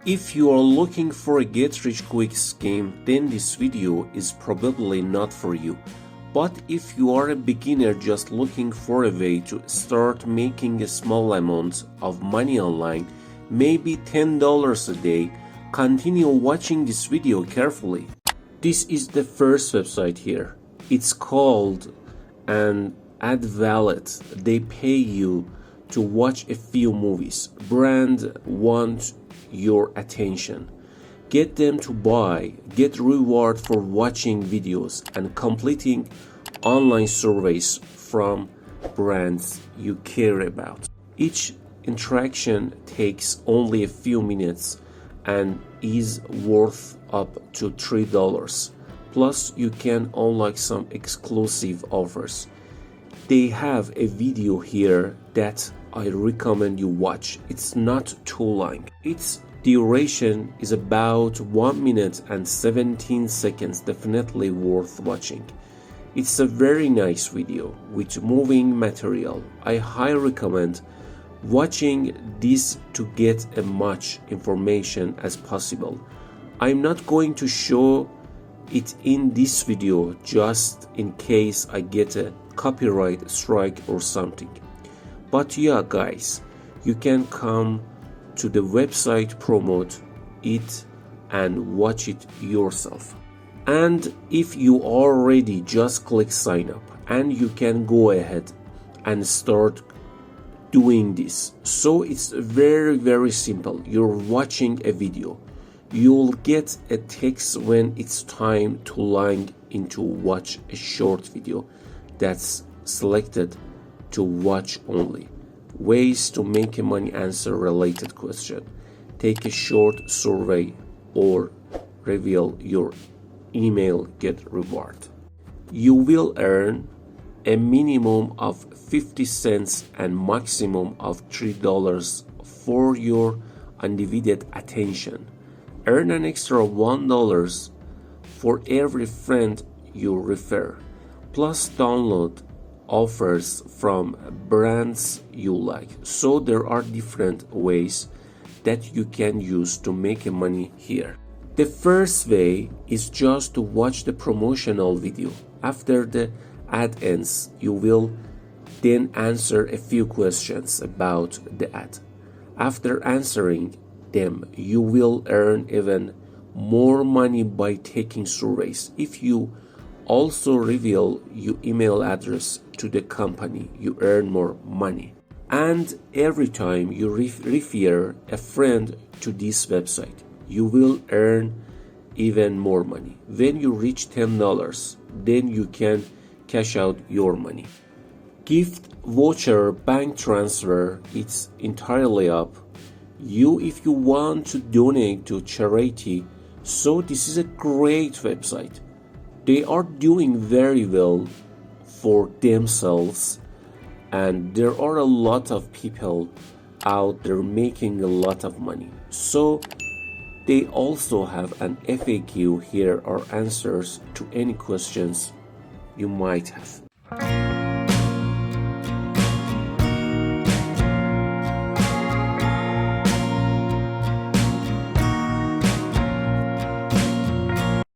If you are looking for a get-rich-quick scheme, then this video is probably not for you. But if you are a beginner just looking for a way to start making a small amount of money online, maybe $10 a day, continue watching this video carefully. This is the first website here. It's called an ad wallet. They pay you to watch a few movies. Brand want your attention. Get them to buy, get reward for watching videos and completing online surveys from brands you care about. Each interaction takes only a few minutes and is worth up to $3. Plus, you can unlock some exclusive offers. They have a video here that I recommend you watch. It's not too long. Its duration is about 1 minute and 17 seconds, definitely worth watching. It's a very nice video with moving material. I highly recommend watching this to get as much information as possible. I'm not going to show it in this video just in case I get a copyright strike or something. But yeah guys, you can come to the website, promote it and watch it yourself. And if you are ready, just click sign up and you can go ahead and start doing this. So it's very simple. You're watching a video. You'll get a text when it's time to log in to watch a short video that's selected to watch only. Ways to make money, answer related question, take a short survey or reveal your email, get reward. You will earn a minimum of 50 cents and maximum of $3 for your undivided attention. Earn an extra $1 for every friend you refer, plus download offers from brands you like. So there are different ways that you can use to make money here. The first way is just to watch the promotional video. After the ad ends, you will then answer a few questions about the ad. After answering them, you will earn even more money by taking surveys. If you also reveal your email address to the company, you earn more money. And every time you refer a friend to this website, you will earn even more money. When you reach $10, then you can cash out your money. Gift, voucher, bank transfer, it's entirely up you if you want to donate to charity. So this is a great website. They are doing very well for themselves and there are a lot of people out there making a lot of money. So they also have an FAQ. Here are answers to any questions you might have.